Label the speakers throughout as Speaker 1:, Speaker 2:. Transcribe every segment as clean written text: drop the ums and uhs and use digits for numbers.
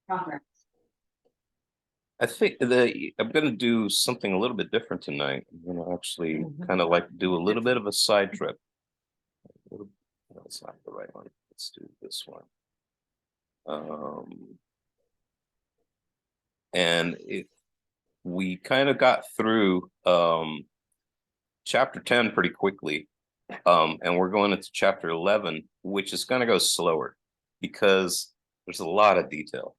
Speaker 1: Progress.
Speaker 2: I think I'm going to do something a little bit different tonight. I'm going to actually kind of like do a little bit of a side trip. No, it's not the right one. Let's do this one. And we kind of got through chapter 10 pretty quickly. And we're going into chapter 11, which is going to go slower because there's a lot of detail,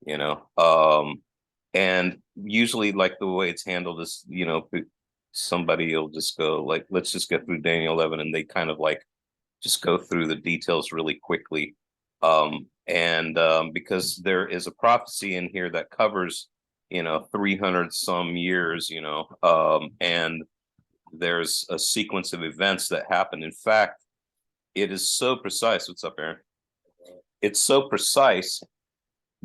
Speaker 2: you know. And usually, like the way it's handled is, somebody will just go like, let's just get through Daniel 11, and they kind of like just go through the details really quickly. And because there is a prophecy in here that covers, 300 some years, and there's a sequence of events that happen. In fact, it is so precise. What's up, Aaron? It's so precise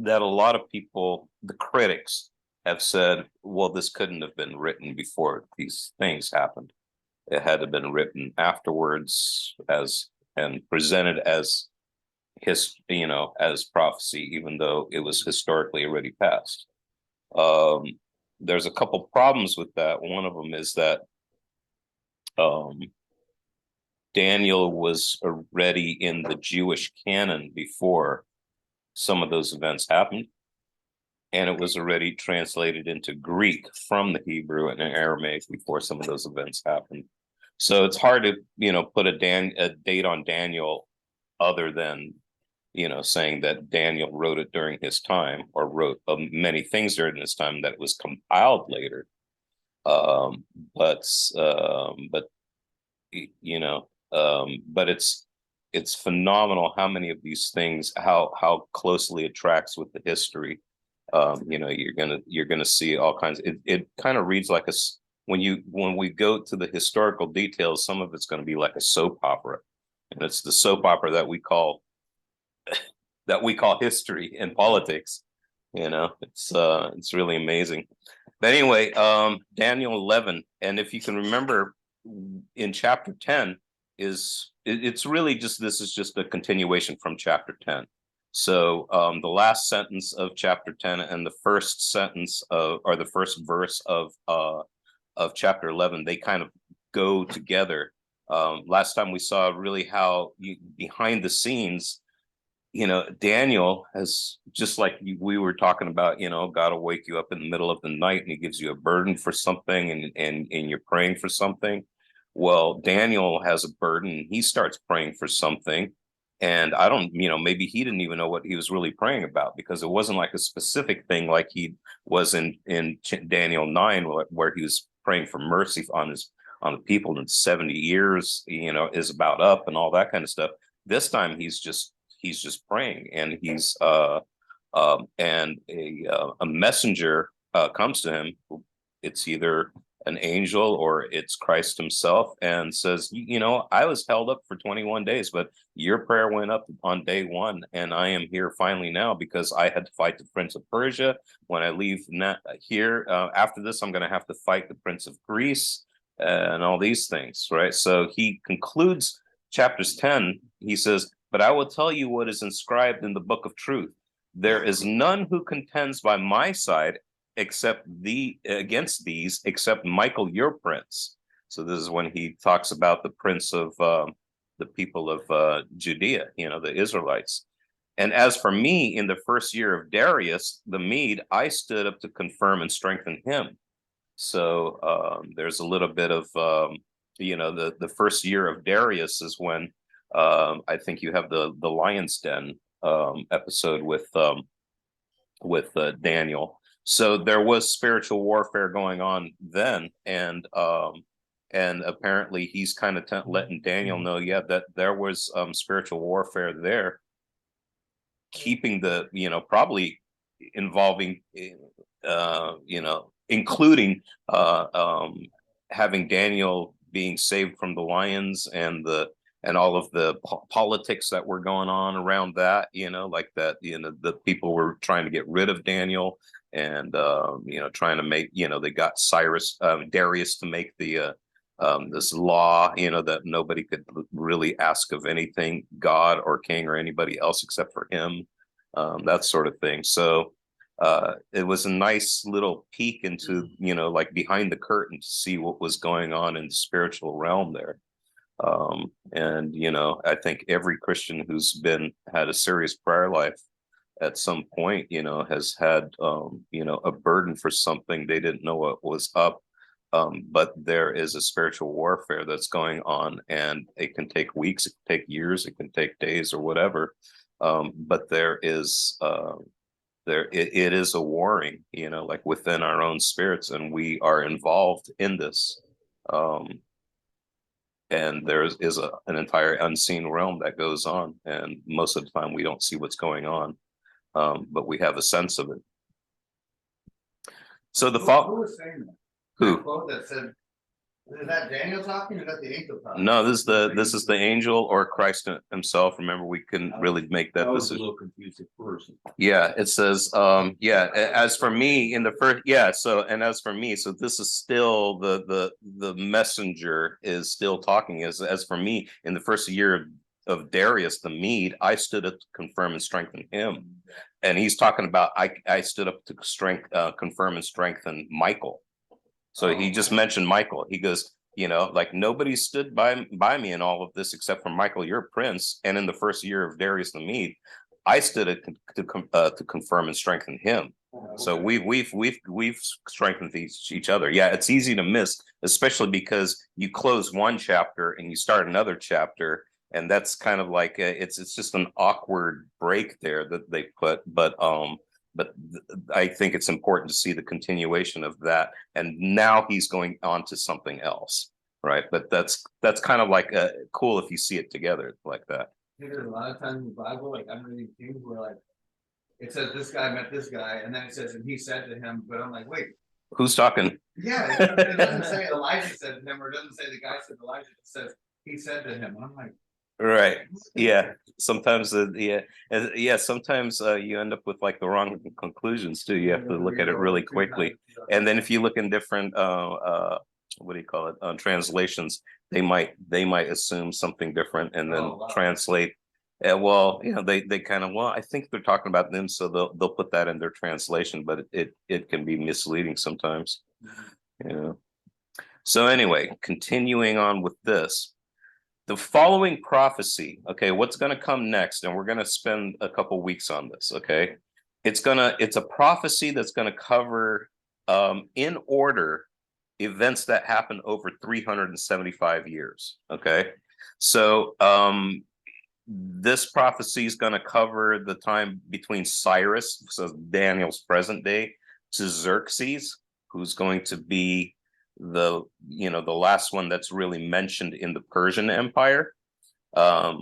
Speaker 2: that a lot of people, the critics, have said, well, this couldn't have been written before these things happened. It had to have been written afterwards and presented as as prophecy, even though it was historically already passed. There's a couple problems with that. One of them is that Daniel was already in the Jewish canon before some of those events happened, and it was already translated into Greek from the Hebrew and Aramaic before some of those events happened. So it's hard to put a date on Daniel other than saying that Daniel wrote it during his time, or wrote many things during his time, that it was compiled later. But but it's phenomenal how many of these things, how closely it tracks with the history. You're gonna see all kinds. It kind of reads like when we go to the historical details, some of it's going to be like a soap opera, and it's the soap opera that we call history and politics. It's really amazing. But anyway, Daniel 11, and if you can remember, in chapter 10 it's really just, this is just a continuation from chapter 10. So the last sentence of chapter 10 and the first sentence or the first verse of chapter 11, they kind of go together. Last time we saw really how behind the scenes, Daniel has, just like we were talking about, God will wake you up in the middle of the night and he gives you a burden for something, and you're praying for something. Well, Daniel has a burden. He starts praying for something. And I don't, maybe he didn't even know what he was really praying about, because it wasn't like a specific thing like he was in Daniel 9, where he was praying for mercy on the people, and 70 years, is about up and all that kind of stuff. This time he's just praying, and and a messenger comes to him. It's either an angel or it's Christ himself, and says, I was held up for 21 days, but your prayer went up on day one, and I am here finally now because I had to fight the Prince of Persia. When I leave here, after this, I'm going to have to fight the Prince of Greece and all these things, right? So he concludes chapters 10. He says, but I will tell you what is inscribed in the book of truth. There is none who contends by my side against these, except Michael, your prince. So this is when he talks about the prince of the people of Judea, the Israelites. And as for me, in the first year of Darius the Mede, I stood up to confirm and strengthen him. So there's a little bit of the first year of Darius is when I think you have the Lion's Den episode with Daniel. So there was spiritual warfare going on then, and apparently he's kind of letting Daniel know, that there was spiritual warfare there, keeping probably involving including having Daniel being saved from the lions, and all of the politics that were going on around that, like that, the people were trying to get rid of Daniel, and trying to make, they got Darius to make the this law, that nobody could really ask of anything, God or king or anybody else except for him. that sort of thing. So it was a nice little peek into, like behind the curtain to see what was going on in the spiritual realm there. And I think every Christian who's had a serious prayer life at some point, has had a burden for something they didn't know what was up. But there is a spiritual warfare that's going on, and it can take weeks, it can take years, it can take days or whatever. But there is it is a warring, like within our own spirits, and we are involved in this. And there is an entire unseen realm that goes on, and most of the time we don't see what's going on, but we have a sense of it. So
Speaker 1: who was saying that?
Speaker 2: Who?
Speaker 1: That quote that said, is that Daniel talking or is that the angel talking?
Speaker 2: No, this is the angel or Christ himself. Remember, we couldn't really make that
Speaker 3: was
Speaker 2: decision.
Speaker 3: a little confused at first.
Speaker 2: Yeah, it says, as for me in the first, and as for me, so this is still the messenger is still talking. As for me, in the first year of Darius the Mede, I stood up to confirm and strengthen him. And he's talking about I stood up to confirm and strengthen Michael. So he just mentioned Michael. He goes, like nobody stood by me in all of this except for Michael, your prince. And in the first year of Darius the Mede, I stood to confirm and strengthen him. So we've strengthened each other. Yeah, it's easy to miss, especially because you close one chapter and you start another chapter, and that's kind of like it's just an awkward break there that they put. But I think it's important to see the continuation of that. And now he's going on to something else, right? But that's kind of like cool if you see it together like that.
Speaker 1: There's a lot of times in the Bible, like I'm reading things where like it says this guy met this guy, and then it says and he said to him, but I'm like, wait,
Speaker 2: who's talking?
Speaker 1: Yeah, it doesn't say Elijah said to him, or it doesn't say the guy said Elijah. It says he said to him. I'm like,
Speaker 2: right, yeah. Sometimes, sometimes you end up with like the wrong conclusions too. You have to look at it really quickly, and then if you look in different what do you call it, translations, they might assume something different and then translate. Well, they kind of, I think they're talking about them, so they'll put that in their translation, but it can be misleading sometimes. So anyway, continuing on with this, the following prophecy, okay, what's going to come next, and we're going to spend a couple weeks on this, okay? It's a prophecy that's going to cover in order events that happen over 375 years, okay? So this prophecy is going to cover the time between Cyrus, so Daniel's present day, to Xerxes, who's going to be the last one that's really mentioned in the Persian Empire. A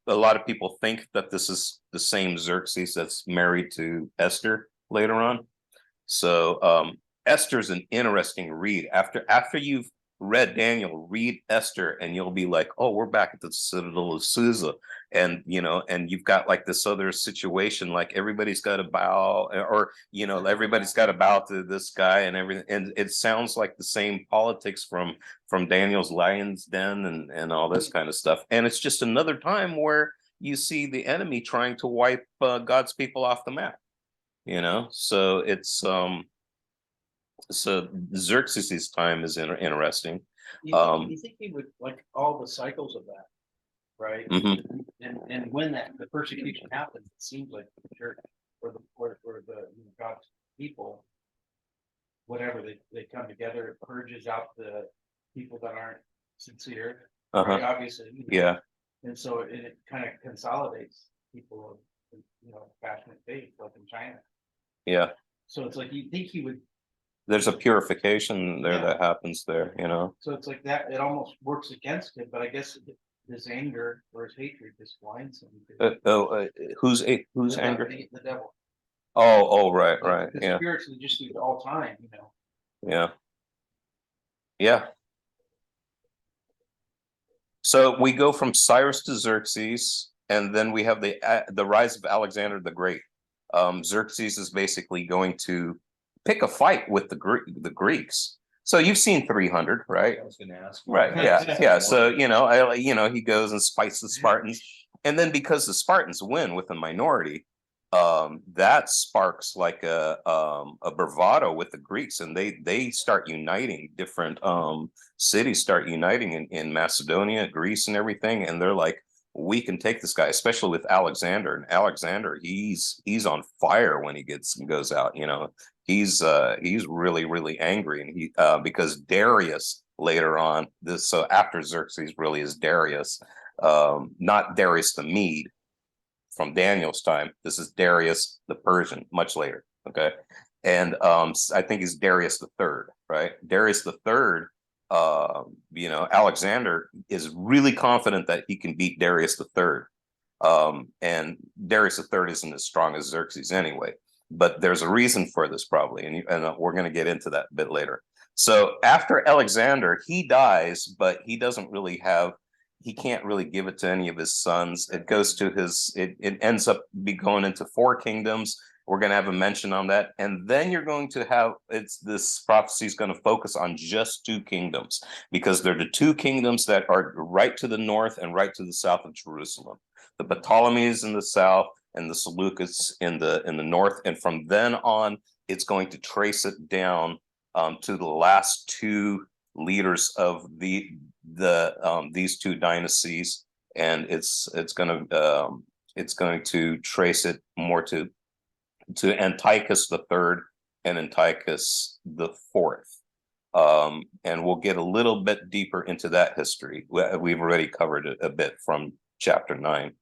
Speaker 2: lot of people think that this is the same Xerxes that's married to Esther later on. So Esther's an interesting read. After you've read Daniel, read Esther, and you'll be like, oh, we're back at the Citadel of Susa. And and you've got like this other situation, like everybody's got to bow, or everybody's got to bow to this guy and everything. And it sounds like the same politics from Daniel's Lion's Den and all this kind of stuff. And it's just another time where you see the enemy trying to wipe God's people off the map. So it's so Xerxes' time is interesting.
Speaker 4: You think he would like all the cycles of that, right?
Speaker 2: Mm-hmm.
Speaker 4: And when the persecution happens, it seems like the church or the God's people, whatever they come together, it purges out the people that aren't sincere, right? Obviously,
Speaker 2: yeah.
Speaker 4: And so it kind of consolidates people of passionate faith, like in China.
Speaker 2: Yeah.
Speaker 4: So it's like you think he would.
Speaker 2: There's a purification there that happens there,
Speaker 4: So it's like that. It almost works against it, but I guess his anger or his hatred just blinds him.
Speaker 2: Who's anger?
Speaker 4: The devil.
Speaker 2: Oh, right.
Speaker 4: The spirits that just do it all time,
Speaker 2: Yeah. So we go from Cyrus to Xerxes, and then we have the rise of Alexander the Great. Xerxes is basically going to pick a fight with the Greeks. So you've seen 300, right?
Speaker 3: I was going to ask.
Speaker 2: Right. Yeah. So he goes and spites the Spartans, And then because the Spartans win with a minority, that sparks like a bravado with the Greeks, and they start uniting. Different cities start uniting in Macedonia, Greece, and everything, and they're like, we can take this guy, especially with Alexander. And Alexander, he's on fire when he goes out. You know, he's really angry, and he because Darius later on, this, so after Xerxes really is Darius, not Darius the Mede from Daniel's time. This is Darius the Persian, much later. Okay, and I think he's Darius the Third, right? Darius the Third. You know, Alexander is really confident that he can beat Darius the Third, and Darius the Third isn't as strong as Xerxes anyway. But there's a reason for this probably, and we're going to get into that a bit later. So after Alexander, he dies, but he doesn't really have. He can't really give it to any of his sons. It goes to his. It ends up going into 4 kingdoms. We're going to have a mention on that. And then you're going to have, this prophecy is going to focus on just 2 kingdoms, because they're the 2 kingdoms that are right to the north and right to the south of Jerusalem. The Ptolemies in the south and the Seleucids in the north. And from then on, it's going to trace it down to the last 2 leaders of these 2 dynasties. And it's going to trace it more to Antiochus III and Antiochus IV. And we'll get a little bit deeper into that history. We've already covered it a bit from chapter 9.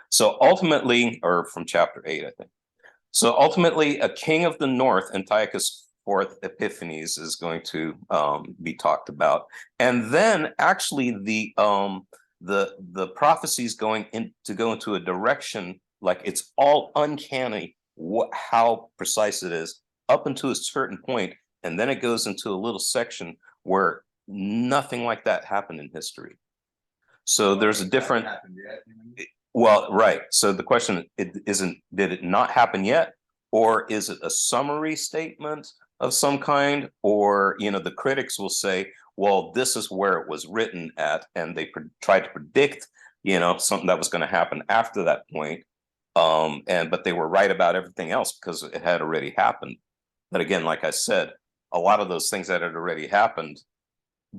Speaker 2: So ultimately, or from chapter 8, I think. So ultimately, a king of the north, Antiochus IV Epiphanes, is going to be talked about. And then actually the prophecy is going to go into a direction, like it's all uncanny how precise it is up until a certain point, and then it goes into a little section where nothing like that happened in history. So there's a different, well, right. So the question isn't, did it not happen yet, or is it a summary statement of some kind? Or, you know, the critics will say, well, this is where it was written at, and they tried to predict, you know, something that was going to happen after that point. But they were right about everything else because it had already happened. But again, like I said, a lot of those things that had already happened,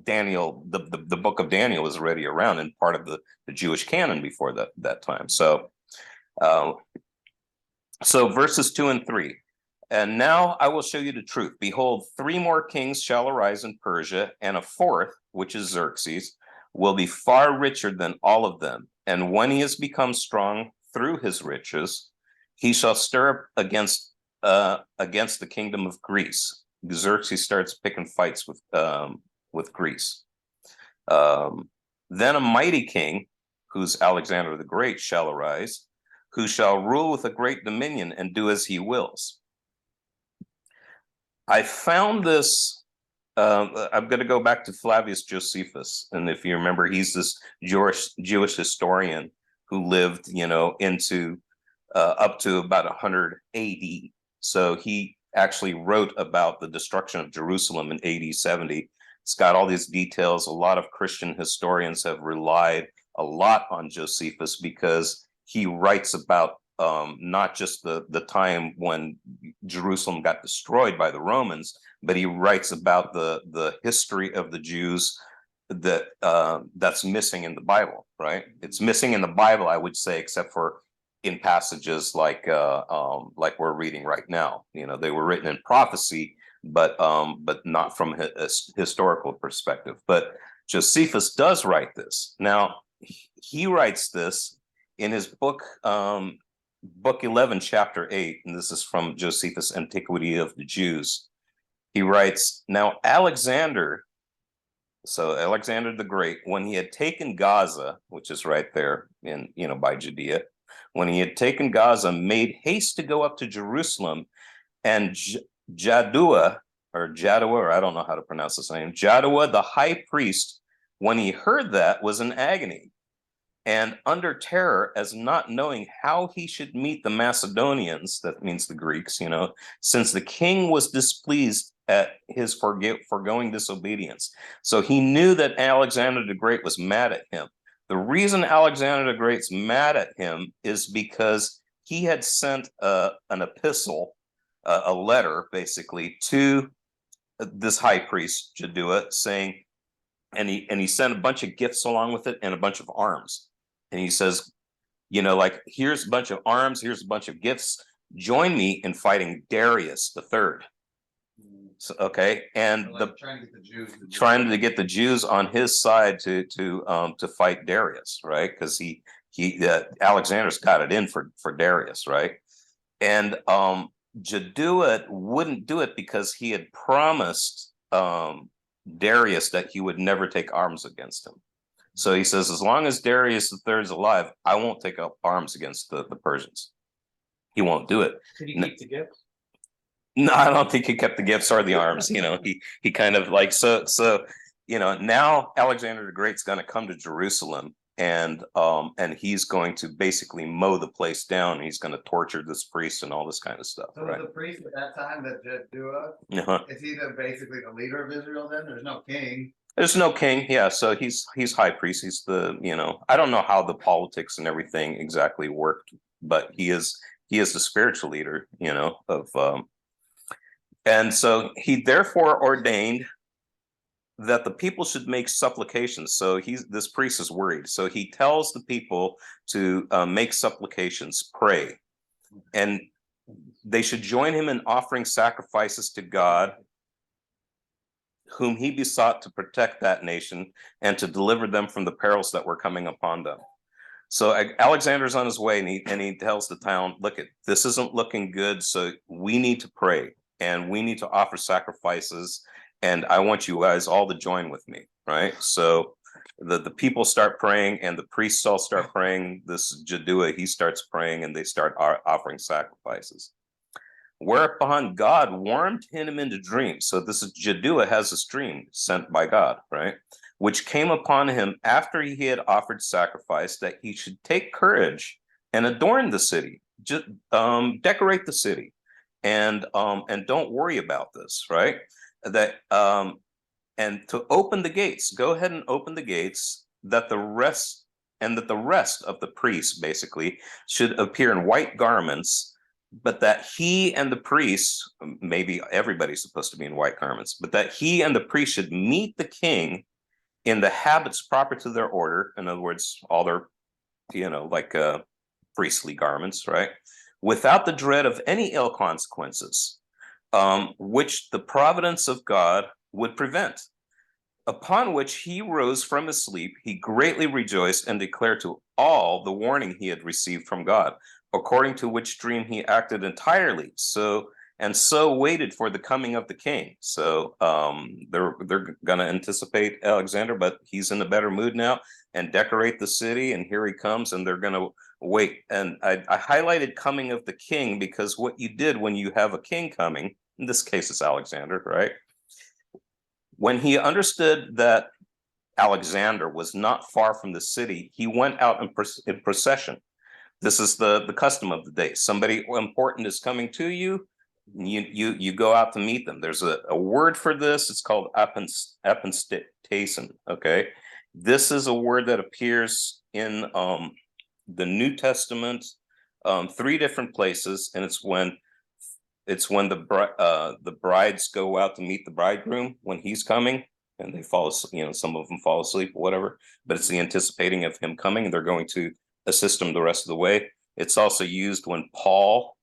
Speaker 2: Daniel, the book of Daniel was already around and part of the Jewish canon before that time. So verses 2 and 3. And now I will show you the truth. Behold, 3 more kings shall arise in Persia, and a 4th, which is Xerxes, will be far richer than all of them. And when he has become strong through his riches, he shall stir up against the kingdom of Greece. Xerxes starts picking fights with Greece. Then a mighty king, who's Alexander the Great, shall arise, who shall rule with a great dominion and do as he wills. I found this. I'm going to go back to Flavius Josephus, and if you remember, he's this Jewish historian who lived, you know, into up to about 100 AD. So he actually wrote about the destruction of Jerusalem in AD 70. It's got all these details. A lot of Christian historians have relied a lot on Josephus because he writes about not just the time when Jerusalem got destroyed by the Romans, but he writes about the history of the Jews that's missing in the Bible, right? It's missing in the Bible, I would say, except for in passages like we're reading right now. You know, they were written in prophecy, but not from a historical perspective. But Josephus does write this. Now, he writes this in his book 11, chapter 8, and this is from Josephus' Antiquity of the Jews. He writes, now Alexander the Great, when he had taken Gaza, which is right there in, you know, by Judea, when he had taken Gaza, made haste to go up to Jerusalem, and Jaddua, or I don't know how to pronounce his name, Jaddua, the high priest, when he heard that, was in agony and under terror, as not knowing how he should meet the Macedonians, that means the Greeks, you know, since the king was displeased at his foregoing disobedience. So he knew that Alexander the Great was mad at him. The reason Alexander the Great's mad at him is because he had sent an epistle, a letter basically to this high priest Jaddua, saying, and he sent a bunch of gifts along with it and a bunch of arms. And he says, you know, like, here's a bunch of arms, here's a bunch of gifts. Join me in fighting Darius the Third. So, okay, and
Speaker 1: Like trying to get the Jews.
Speaker 2: trying to get the Jews on his side to fight Darius, right? Because Alexander's got it in for Darius, right? And Jaddua wouldn't do it because he had promised Darius that he would never take arms against him. So he says, as long as Darius III is alive, I won't take up arms against the Persians. He won't do it.
Speaker 4: Did he keep the gifts?
Speaker 2: No, I don't think he kept the gifts or the arms. You know, he kind of like so you know, now Alexander the Great's going to come to Jerusalem, and he's going to basically mow the place down. He's going to torture this priest and all this kind of stuff.
Speaker 1: So
Speaker 2: Right?
Speaker 1: the priest at that time that Jaddua,
Speaker 2: Uh-huh.
Speaker 1: is he basically the leader of Israel then? There's no king.
Speaker 2: There's no king, yeah. So he's high priest. He's the, you know, I don't know how the politics and everything exactly worked, but he is the spiritual leader, you know, of and so he therefore ordained that the people should make supplications. So this priest is worried. So he tells the people to make supplications, pray, and they should join him in offering sacrifices to God, whom he besought to protect that nation and to deliver them from the perils that were coming upon them. So Alexander's on his way, and he tells the town, look, this isn't looking good, so we need to pray and we need to offer sacrifices, and I want you guys all to join with me, right? So the people start praying, and the priests all start praying. This Jaddua, he starts praying, and they start offering sacrifices. Whereupon God warned him into dreams. So this is Jaddua has this dream sent by God, right? Which came upon him after he had offered sacrifice, that he should take courage and adorn the city, just decorate the city, and don't worry about this, right? That and to open the gates, go ahead and open the gates, that the rest of the priests basically should appear in white garments, but that he and the priests, maybe everybody's supposed to be in white garments, but that he and the priest should meet the king in the habits proper to their order. In other words, all their, you know, like priestly garments, right? Without the dread of any ill consequences, which the providence of God would prevent. Upon which he rose from his sleep, he greatly rejoiced and declared to all the warning he had received from God, according to which dream he acted entirely. So waited for the coming of the king. So they're going to anticipate Alexander, but he's in a better mood now, and decorate the city, and here he comes, and they're going to wait. And I highlighted coming of the king because what you did when you have a king coming, in this case it's Alexander, right? When he understood that Alexander was not far from the city, he went out in procession. This is the custom of the day. Somebody important is coming to you, you go out to meet them. There's a word for this. It's called apostasin. Okay, this is a word that appears in the New Testament, 3 different places, and it's when the brides go out to meet the bridegroom when he's coming, and they fall asleep, you know, some of them fall asleep or whatever, but it's the anticipating of him coming, and they're going to assist him the rest of the way. It's also used when Paul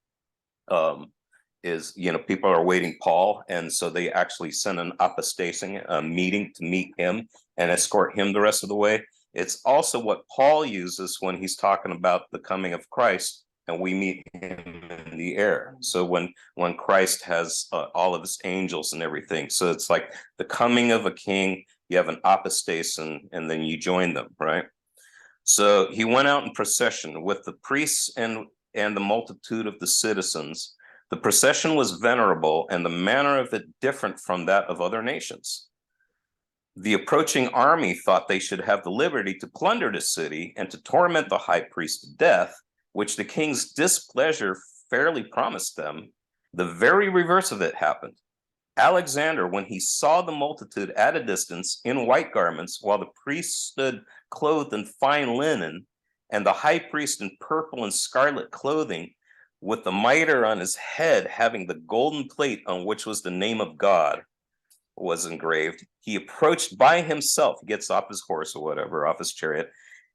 Speaker 2: is, you know, people are awaiting Paul, and so they actually send an apostasing meeting to meet him and escort him the rest of the way. It's also what Paul uses when he's talking about the coming of Christ, and we meet him in the air. So when Christ has all of his angels and everything, so it's like the coming of a king, you have an apostasis, and then you join them, right? So he went out in procession with the priests and the multitude of the citizens. The procession was venerable, and the manner of it different from that of other nations. The approaching army thought they should have the liberty to plunder the city and to torment the high priest to death, which the king's displeasure fairly promised them. The very reverse of it happened. Alexander, when he saw the multitude at a distance in white garments, while the priests stood clothed in fine linen, and the high priest in purple and scarlet clothing, with the mitre on his head, having the golden plate on which was the name of God was engraved. He approached by himself, gets off his horse or whatever, off his chariot,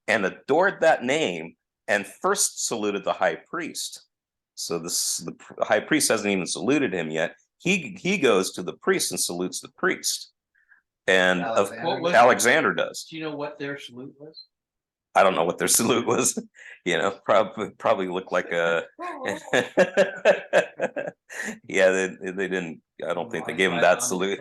Speaker 2: and adored that name, and first saluted the high priest. So the high priest hasn't even saluted him yet. He goes to the priest and salutes the priest. And Alexander does.
Speaker 4: Do you know what their salute was?
Speaker 2: I don't know what their salute was. Probably looked like a. Yeah, they didn't. I don't think they gave him that salute.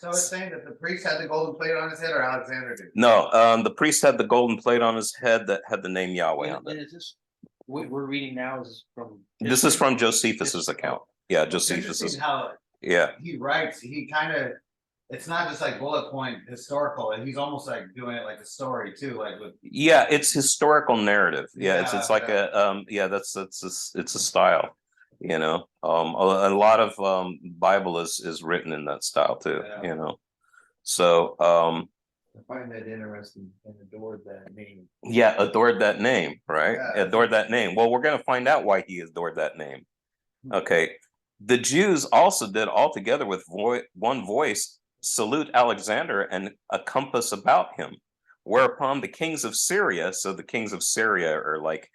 Speaker 1: So it's saying that the priest had the golden plate on his head, or Alexander did?
Speaker 2: No, the priest had the golden plate on his head that had the name Yahweh on it.
Speaker 4: And is this what we're reading now? Is from?
Speaker 2: This is from Josephus's account. Yeah, Josephus's.
Speaker 1: Interesting how
Speaker 2: Yeah,
Speaker 1: he writes, he kind of, it's not just like bullet point historical, and he's almost like doing it like a story too, like with.
Speaker 2: yeah, it's historical narrative. Yeah, it's
Speaker 1: Yeah,
Speaker 2: like a that's it's a style. A lot of Bible is written in that style too.
Speaker 1: Yeah.
Speaker 2: So
Speaker 1: I find that interesting and adored that name.
Speaker 2: yeah, adored that name, right?
Speaker 1: Yeah.
Speaker 2: Adored that name. Well, we're gonna find out why he adored that name. Okay. The Jews also did altogether with one voice salute Alexander and a compass about him. Whereupon the kings of Syria, so the kings of Syria are like,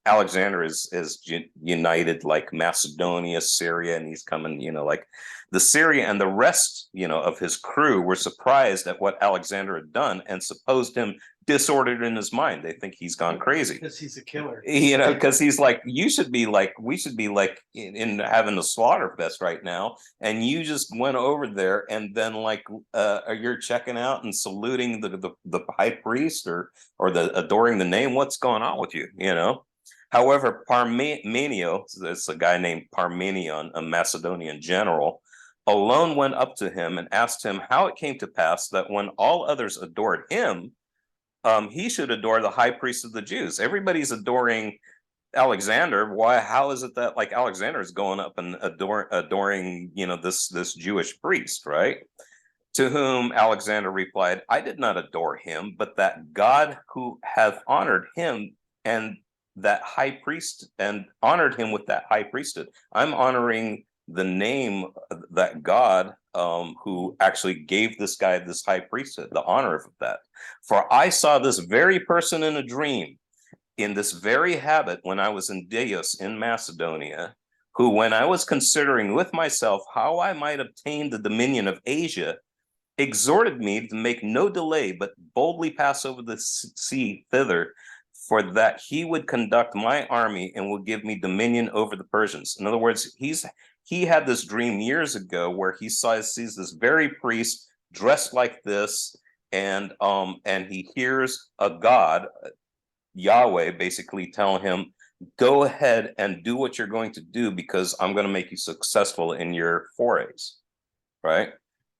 Speaker 2: Alexander is united like Macedonia, Syria, and he's coming, like the Syria and the rest, of his crew were surprised at what Alexander had done and supposed him disordered in his mind. They think he's gone crazy.
Speaker 4: Because he's a killer.
Speaker 2: Because he's like, we should be like in having a slaughter fest right now. And you just went over there and then you're checking out and saluting the high priest or the adoring the name. What's going on with you? However, Parmenio, it's a guy named Parmenion, a Macedonian general, alone went up to him and asked him how it came to pass that when all others adored him, he should adore the high priest of the Jews. Everybody's adoring Alexander. Why? How is it that like Alexander is going up and adoring this Jewish priest, right? To whom Alexander replied, I did not adore him, but that God who hath honored him and that high priest and honored him with that high priesthood. I'm honoring the name that God who actually gave this guy this high priesthood, the honor of that. For I saw this very person in a dream, in this very habit when I was in Deos in Macedonia, who when I was considering with myself how I might obtain the dominion of Asia, exhorted me to make no delay, but boldly pass over the sea thither, for that he would conduct my army and would give me dominion over the Persians. In other words, he had this dream years ago where he sees this very priest dressed like this, and he hears a God, Yahweh, basically telling him, go ahead and do what you're going to do because I'm going to make you successful in your forays, right?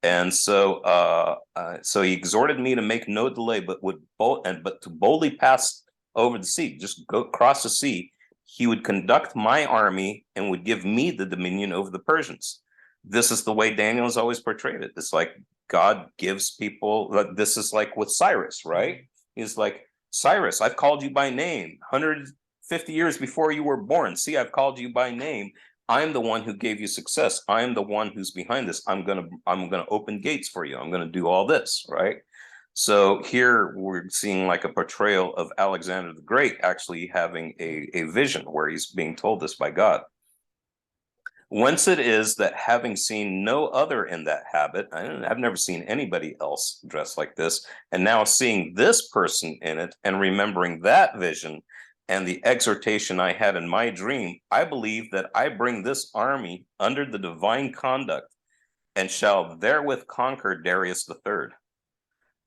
Speaker 2: And so he exhorted me to make no delay, but to boldly pass over the sea, just go across the sea. He would conduct my army and would give me the dominion over the Persians. This is the way Daniel has always portrayed it. It's like God gives people, this is like with Cyrus, right? He's like, Cyrus, I've called you by name 150 years before you were born. See, I've called you by name. I'm the one who gave you success. I'm the one who's behind this. I'm gonna open gates for you. I'm gonna do all this, right? So here we're seeing like a portrayal of Alexander the Great actually having a vision where he's being told this by God. Whence it is that having seen no other in that habit, I've never seen anybody else dressed like this, and now seeing this person in it and remembering that vision and the exhortation I had in my dream, I believe that I bring this army under the divine conduct and shall therewith conquer Darius III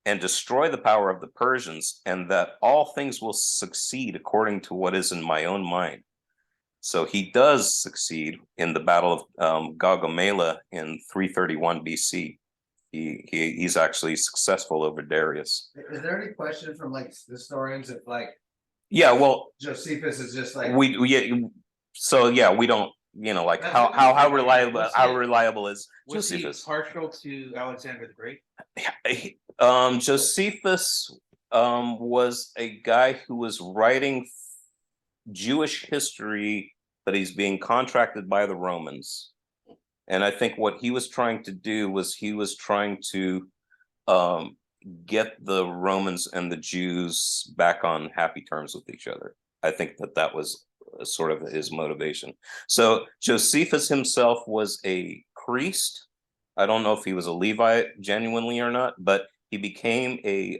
Speaker 2: and destroy the power of the Persians, and that all things will succeed according to what is in my own mind. So he does succeed in the battle of Gaugamela in 331 BC. He's actually successful over Darius.
Speaker 1: Is there any question from like historians if like
Speaker 2: Yeah, well,
Speaker 1: Josephus is just like
Speaker 2: we don't like
Speaker 1: That's
Speaker 2: how
Speaker 1: what
Speaker 2: how
Speaker 1: you-
Speaker 2: reliable
Speaker 4: was
Speaker 2: how
Speaker 4: he-
Speaker 2: reliable is
Speaker 4: Was he
Speaker 2: Josephus?
Speaker 4: partial to Alexander the Great?
Speaker 2: Josephus was a guy who was writing Jewish history, but he's being contracted by the Romans. And I think what he was trying to do was he was trying to get the Romans and the Jews back on happy terms with each other. I think that was sort of his motivation. So Josephus himself was a priest. I don't know if he was a Levite genuinely or not, but he became a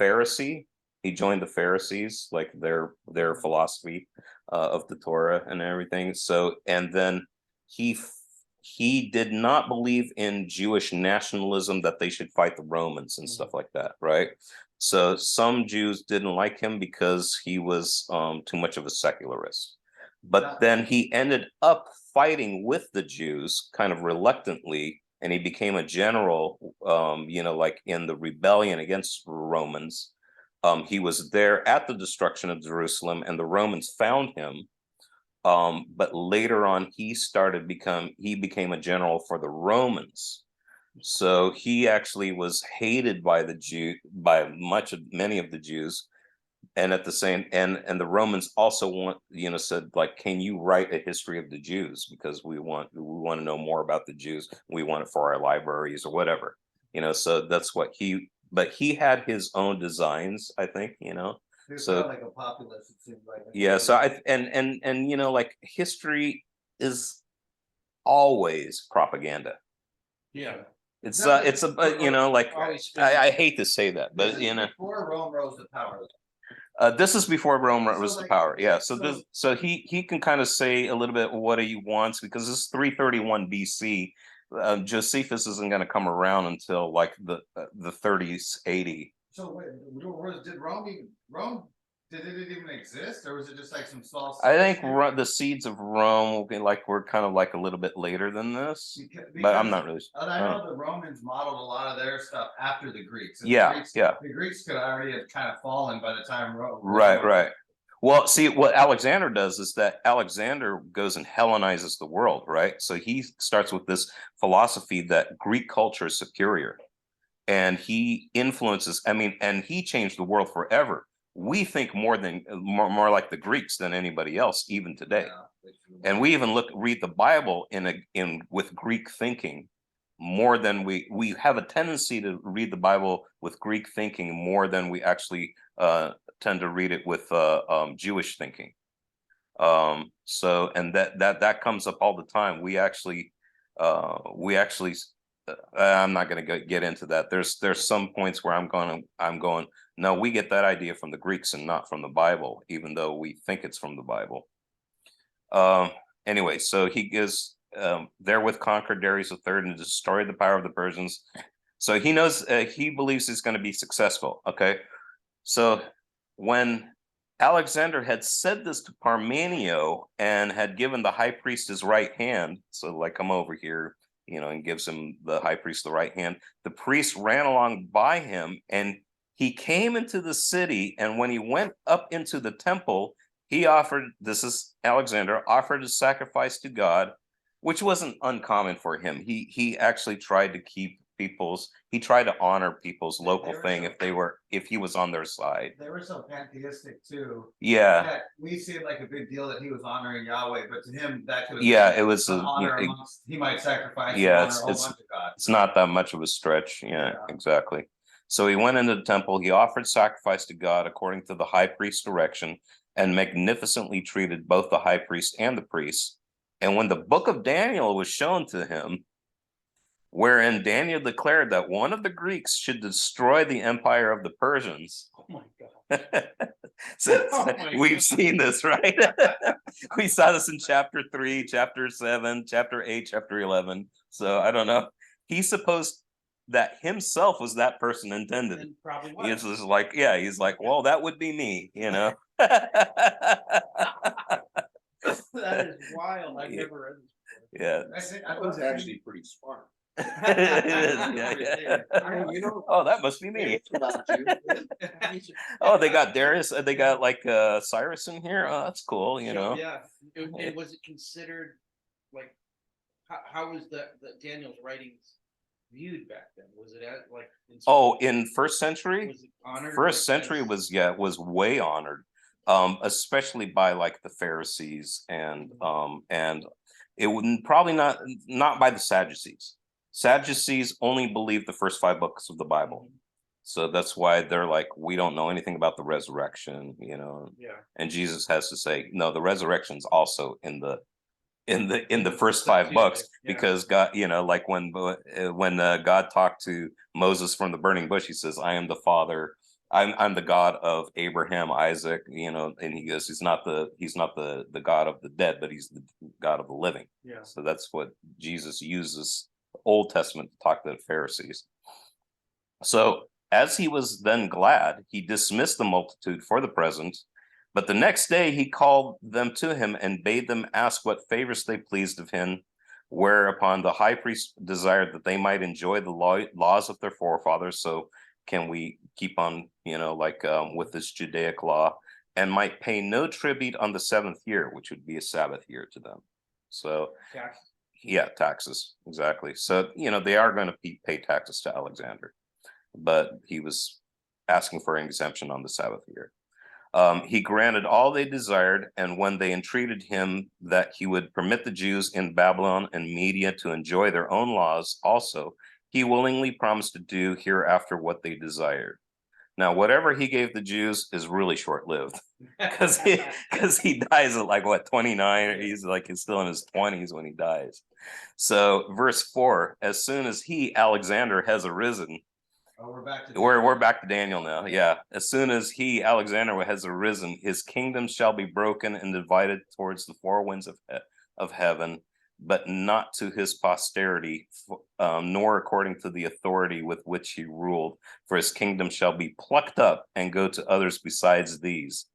Speaker 2: Pharisee. He joined the Pharisees, like their philosophy of the Torah and everything. So, and then he did not believe in Jewish nationalism, that they should fight the Romans and stuff like that, right? So some Jews didn't like him because he was too much of a secularist. But then he ended up fighting with the Jews kind of reluctantly, and he became a general, like in the rebellion against Romans. He was there at the destruction of Jerusalem, and the Romans found him. But later on, he became a general for the Romans. So he actually was hated by many of the Jews. And at the same, and the Romans also said, like, can you write a history of the Jews? Because we want to know more about the Jews. We want it for our libraries or whatever, so that's what but he had his own designs, I think,
Speaker 1: He was
Speaker 2: so-
Speaker 1: kind of like a populist, it seems like.
Speaker 2: yeah. So like history is always propaganda.
Speaker 4: Yeah.
Speaker 2: It's
Speaker 1: No,
Speaker 2: it's a like
Speaker 4: Always
Speaker 2: I hate to say that,
Speaker 1: This
Speaker 2: but
Speaker 1: is before Rome rose to power.
Speaker 2: this is before Rome
Speaker 1: So,
Speaker 2: rose to
Speaker 1: like,
Speaker 2: power. Yeah.
Speaker 1: so-
Speaker 2: So he can kind of say a little bit what he wants, because this is 331 BC. Josephus isn't going to come around until like the 30s, 80.
Speaker 1: So wait, did Rome, did it even exist, or was it just like some small?
Speaker 2: I think the seeds of Rome were kind of like a little bit later than this, but I'm not really.
Speaker 1: And I know the Romans modeled a lot of their stuff after the Greeks. And
Speaker 2: Yeah,
Speaker 1: the Greeks,
Speaker 2: yeah.
Speaker 1: The Greeks could already have kind of fallen by the time Rome.
Speaker 2: Right. Well, see, what Alexander does is that Alexander goes and Hellenizes the world, right? So he starts with this philosophy that Greek culture is superior, and he influences. And he changed the world forever. We think more like the Greeks than anybody else, even today. And we even read the Bible with Greek thinking more than we have a tendency to read the Bible with Greek thinking more than we actually tend to read it with Jewish thinking. So, and that comes up all the time. We actually I'm not going to get into that. There's some points where I'm going, no, we get that idea from the Greeks and not from the Bible, even though we think it's from the Bible. Anyway, so he is therewith conquered Darius III and destroyed the power of the Persians. So he knows, he believes he's going to be successful. Okay. So when Alexander had said this to Parmenio and had given the high priest his right hand, so like, come over here, and gives him, the high priest, the right hand, the priest ran along by him, and he came into the city. And when he went up into the temple, he offered, this is Alexander, offered a sacrifice to God, which wasn't uncommon for him. He actually tried to he tried to honor people's local thing if he was on their side.
Speaker 1: They were so pantheistic too.
Speaker 2: Yeah.
Speaker 1: That we see it like a big deal that he was honoring Yahweh, but to him that could have
Speaker 2: Yeah, it was
Speaker 1: an honor amongst, he might sacrifice
Speaker 2: yeah,
Speaker 1: and honor a whole bunch of gods.
Speaker 2: it's not that much of a stretch. Yeah, exactly. So he went into the temple, he offered sacrifice to God according to the high priest's direction, and magnificently treated both the high priest and the priests. And when the book of Daniel was shown to him, wherein Daniel declared that one of the Greeks should destroy the empire of the Persians.
Speaker 4: Oh my God.
Speaker 2: We've seen this, right? We saw this in chapter 3, chapter 7, chapter 8, chapter 11. So I don't know. He supposed that himself was that person intended.
Speaker 4: And probably
Speaker 2: He's
Speaker 4: was.
Speaker 2: just like, yeah, he's like, well, that would be me,
Speaker 4: That is wild. I've
Speaker 2: Yeah.
Speaker 4: never read this before.
Speaker 2: Yeah.
Speaker 1: I think
Speaker 3: That was actually pretty smart.
Speaker 2: It is, yeah, yeah.
Speaker 1: You know-
Speaker 2: Oh, that must be me. Oh, they got Darius, they got like Cyrus in here. Oh, that's cool, you know.
Speaker 4: Yeah, and was it considered like, how was the Daniel's writings viewed back then? Was it at like?
Speaker 2: Oh, in first century?
Speaker 4: Was it honored?
Speaker 2: First
Speaker 4: like
Speaker 2: century
Speaker 4: as-
Speaker 2: was, yeah, was way honored. Especially by like the Pharisees and it wouldn't probably not by the Sadducees. Sadducees only believe the first 5 books of the Bible. So that's why they're like, we don't know anything about the resurrection, you know.
Speaker 4: Yeah.
Speaker 2: And Jesus has to say, no, the resurrection's also in the first
Speaker 4: Stuff
Speaker 2: 5
Speaker 4: too,
Speaker 2: books,
Speaker 4: like, yeah.
Speaker 2: because God, you know, like when God talked to Moses from the burning bush, he says, I am the father, I'm the God of Abraham, Isaac, you know, and he goes, he's not the God of the dead, but he's the God of the living.
Speaker 4: Yeah.
Speaker 2: So that's what Jesus uses the Old Testament to talk to the Pharisees. So as he was then glad, he dismissed the multitude for the present. But the next day he called them to him and bade them ask what favors they pleased of him. Whereupon the high priest desired that they might enjoy the laws of their forefathers. So can we keep on, you know, like with this Judaic law, and might pay no tribute on the 7th year, which would be a Sabbath year to them. So
Speaker 4: Tax.
Speaker 2: yeah, taxes, exactly. So, you know, they are going to pay taxes to Alexander, but he was asking for an exemption on the Sabbath year. He granted all they desired, and when they entreated him that he would permit the Jews in Babylon and Media to enjoy their own laws also, he willingly promised to do hereafter what they desired. Now, whatever he gave the Jews is really short-lived, because he dies at like what, 29, or he's still in his 20s when he dies. So verse 4, as soon as he, Alexander, has arisen,
Speaker 1: Oh,
Speaker 2: we're back to Daniel now. Yeah. As soon as he, Alexander, has arisen, his kingdom shall be broken and divided towards the 4 winds of heaven, but not to his posterity, nor according to the authority with which he ruled. For his kingdom shall be plucked up and go to others besides these.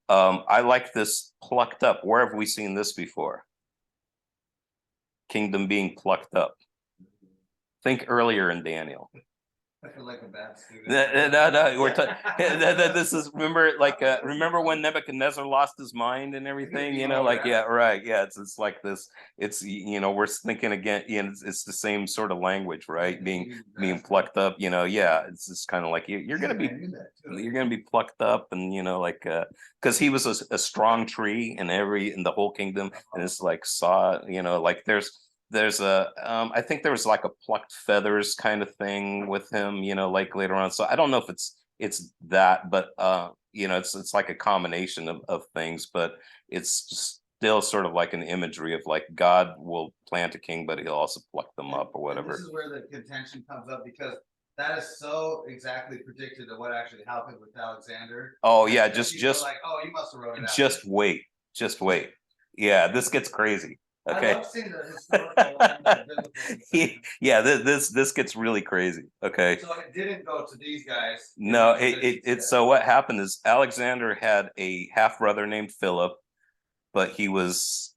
Speaker 2: I like this plucked up. Where have we seen this before? Kingdom being plucked up. Think earlier in Daniel.
Speaker 1: I feel like a bad student.
Speaker 2: No, we're this is, remember when Nebuchadnezzar lost his mind and everything, you know, like, yeah, right, yeah, it's like this, it's, you know, we're thinking again, you know, it's the same sort of language, right, being plucked up, you know, yeah, it's just kind of like you're gonna be plucked up, and you know, like because he was a strong tree in the whole kingdom, and it's like saw, you know, like there's a I think there was like a plucked feathers kind of thing with him, you know, like later on. So I don't know if it's that, but you know, it's like a combination of things, but it's just still sort of like an imagery of like God will plant a king, but he'll also pluck them up or whatever.
Speaker 1: And this is where the contention comes up, because that is so exactly predicted to what actually happened with Alexander.
Speaker 2: Oh yeah,
Speaker 1: And
Speaker 2: just
Speaker 1: like, oh, you must have wrote it out.
Speaker 2: just wait. Yeah, this gets crazy. Okay.
Speaker 1: I love seeing the historical
Speaker 2: Yeah, this gets really crazy. Okay.
Speaker 1: So it didn't go to these guys.
Speaker 2: No, it so what happened is Alexander had a half brother named Philip, but he was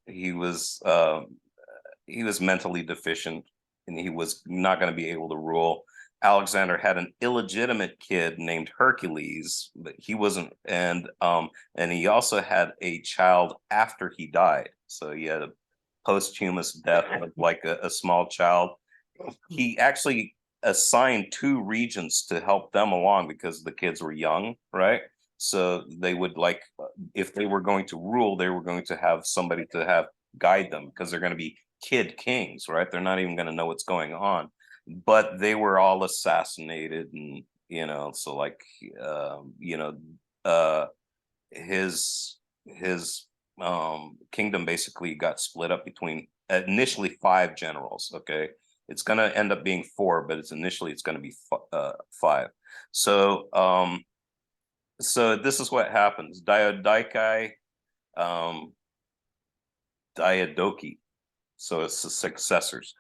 Speaker 2: mentally deficient, and he was not going to be able to rule. Alexander had an illegitimate kid named Hercules, but he wasn't, and he also had a child after he died. So he had a posthumous death of like a small child. He actually assigned 2 regents to help them along because the kids were young, right? So they would, like, if they were going to rule, they were going to have somebody to have guide them, because they're going to be kid kings, right? They're not even going to know what's going on. But they were all assassinated, and you know, so like you know, his kingdom basically got split up between initially 5 generals. Okay, it's going to end up being 4, but it's going to be 5. So so this is what happens. Diadochi, Diadochi, so it's the successors.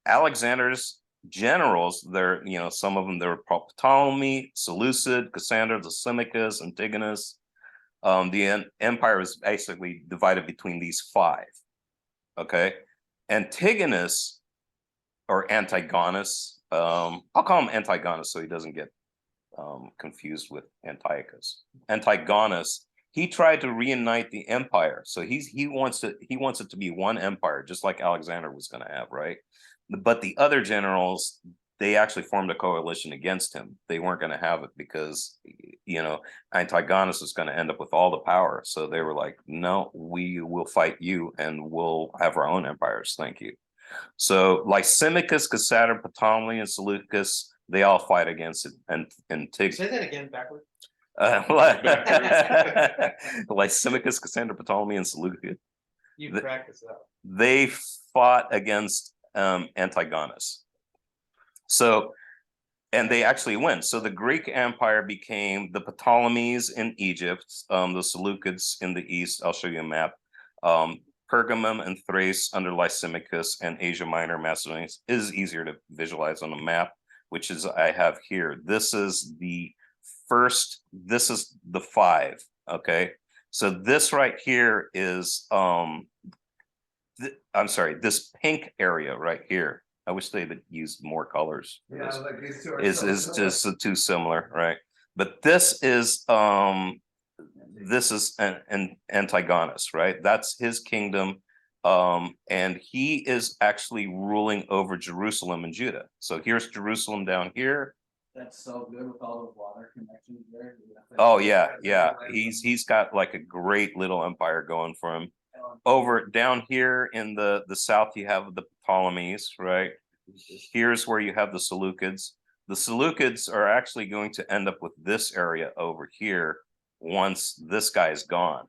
Speaker 2: Alexander's generals, they're, you know, some of them, they were Ptolemy, Seleucid, Cassander, Lysimachus, Antigonus. The empire was basically divided between these 5. Okay, Antigonus or Antigonus. I'll call him Antigonus so he doesn't get confused with Antiochus. Antigonus, he tried to reunite the empire. So he wants it to be one empire, just like Alexander was going to have, right? But the other generals, they actually formed a coalition against him. They weren't going to have it because, you know, Antigonus was going to end up with all the power. So they were like, no, we will fight you and we'll have our own empires. Thank you. So Lysimachus, Cassander, Ptolemy, and Seleucus, they all fight against it. And
Speaker 4: Say that again backwards.
Speaker 2: Lysimachus, Cassander, Ptolemy, and Seleucus,
Speaker 4: You
Speaker 2: The-
Speaker 4: practice that.
Speaker 2: they fought against Antigonus. So, and they actually win. So the Greek Empire became the Ptolemies in Egypt, the Seleucids in the east. I'll show you a map. Pergamum and Thrace under Lysimachus, and Asia Minor, Macedonia is easier to visualize on a map, which is I have here. This is the first, this is the 5, okay? So this right here is, I'm sorry, this pink area right here. I wish they would use more colors.
Speaker 1: Yeah, like these two are
Speaker 2: Is
Speaker 1: so similar.
Speaker 2: just too similar, right? But this is an Antigonus, right? That's his kingdom. And he is actually ruling over Jerusalem and Judah. So here's Jerusalem down here.
Speaker 3: That's so good with all those water connections there.
Speaker 2: Oh yeah. He's got like a great little empire going for him. Over down here in the south, you have the Ptolemies, right? Here's where you have the Seleucids. The Seleucids are actually going to end up with this area over here once this guy is gone.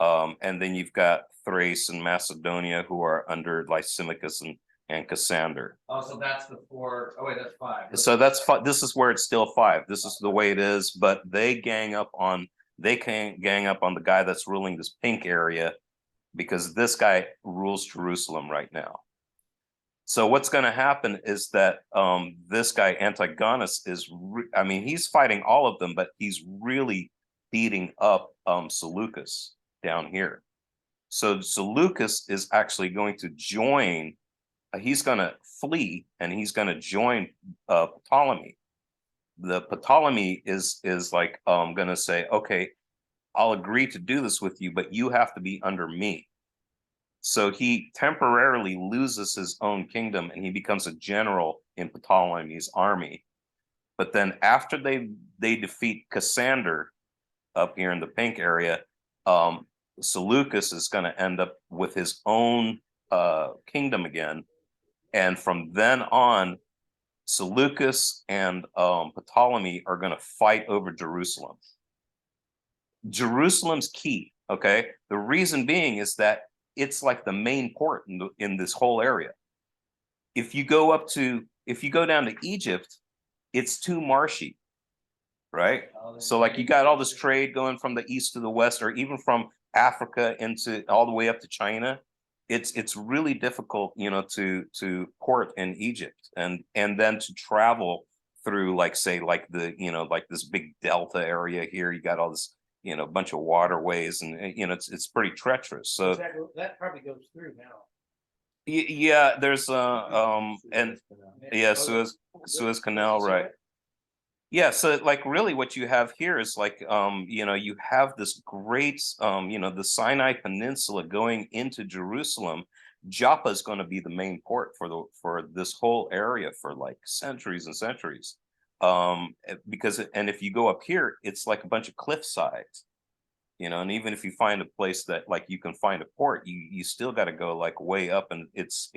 Speaker 2: And then you've got Thrace and Macedonia, who are under Lysimachus and Cassander.
Speaker 1: Oh, so that's the 4. Oh wait, that's 5.
Speaker 2: So that's this is where it's still 5. This is the way it is, but they gang up on the guy that's ruling this pink area, because this guy rules Jerusalem right now. So what's going to happen is that this guy Antigonus is, he's fighting all of them, but he's really beating up Seleucus down here. So Seleucus is actually going to join. He's going to flee and he's going to join Ptolemy. The Ptolemy is like going to say, okay, I'll agree to do this with you, but you have to be under me. So he temporarily loses his own kingdom and he becomes a general in Ptolemy's army. But then after they defeat Cassander up here in the pink area, Seleucus is going to end up with his own kingdom again. And from then on, Seleucus and Ptolemy are going to fight over Jerusalem. Jerusalem's key, okay? The reason being is that it's like the main port in this whole area. If you go down to Egypt, it's too marshy, right? So like you got all this trade going from the east to the west, or even from Africa into all the way up to China. It's really difficult, to port in Egypt and then to travel through, like, say, like like this big delta area here. You got all this, bunch of waterways, and it's pretty treacherous. So
Speaker 4: That probably goes through now.
Speaker 2: yeah, there's and yeah, Suez Canal, right? Yeah, so like really what you have here is like you have this great the Sinai Peninsula going into Jerusalem. Joppa is going to be the main port for this whole area for like centuries and centuries. Because if you go up here, it's like a bunch of cliff sides, and even if you find a place that like you can find a port, you still got to go like way up, and it's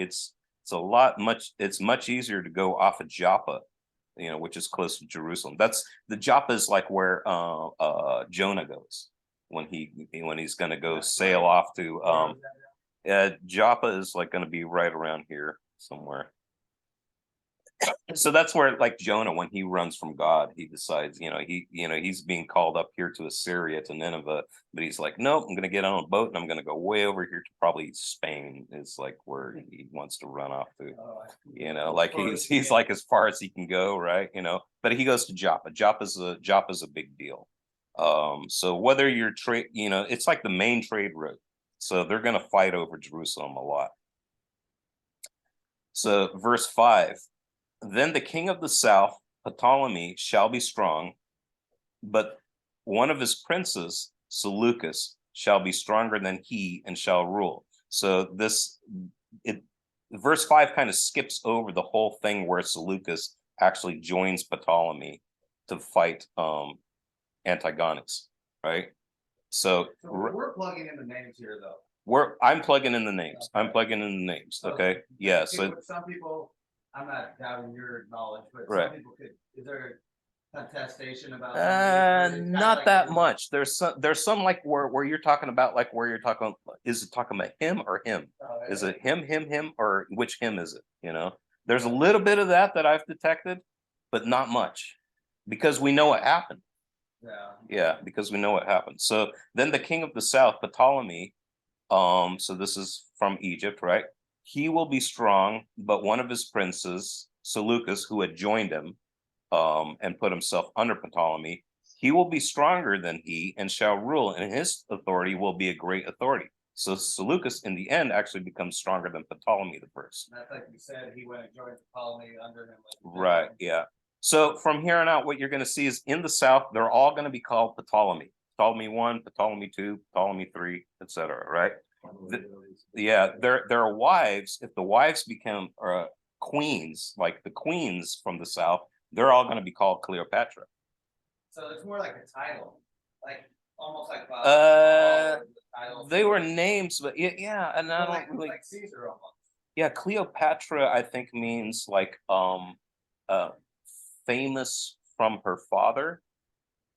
Speaker 2: much easier to go off of Joppa, which is close to Jerusalem. The Joppa is like where Jonah goes when he's going to go sail off to Joppa is like going to be right around here somewhere. So that's where, like, Jonah, when he runs from God, he decides, he's being called up here to Assyria, to Nineveh, but he's like, nope, I'm going to get on a boat and I'm going to go way over here to probably Spain is like where he wants to run off to, like he's like as far as he can go, right? But he goes to Joppa. Joppa's a big deal. So whether you're it's like the main trade route. So they're going to fight over Jerusalem a lot. So verse 5, then the king of the south, Ptolemy, shall be strong, but one of his princes, Seleucus, shall be stronger than he and shall rule. So verse 5 kind of skips over the whole thing where Seleucus actually joins Ptolemy to fight Antigonus, right? So
Speaker 1: So we're plugging in the names here though.
Speaker 2: I'm plugging in the names. I'm plugging in the names. Okay. Yeah. So
Speaker 1: Some people, I'm not doubting your knowledge, but
Speaker 2: Right.
Speaker 1: some people could, is there a contestation about? some of these where it's kinda
Speaker 2: not
Speaker 1: like
Speaker 2: that
Speaker 1: they-
Speaker 2: much. There's some like where you're talking about like where you're talking, is it talking about him or him? Is it him, or which him is it? You know, there's a little bit of that I've detected, but not much, because we know what happened.
Speaker 1: Yeah.
Speaker 2: Yeah, because we know what happened. So then the king of the south, Ptolemy, so this is from Egypt, right? He will be strong, but one of his princes, Seleucus, who had joined him, and put himself under Ptolemy, he will be stronger than he and shall rule, and his authority will be a great authority. So Seleucus, in the end, actually becomes stronger than Ptolemy the first.
Speaker 1: That's like you said, he went and joined Ptolemy under him. Like,
Speaker 2: Right, yeah. So from here on out, what you're going to see is in the south, they're all going to be called Ptolemy. Ptolemy 1, Ptolemy 2, Ptolemy 3, etc. Right? Yeah, their wives, if the wives become queens, like the queens from the south, they're all going to be called Cleopatra.
Speaker 1: So it's more like a title, like almost like.
Speaker 2: They were names, but yeah, and I
Speaker 1: like,
Speaker 2: don't really.
Speaker 1: like Caesar almost.
Speaker 2: Yeah, Cleopatra, I think means like famous from her father.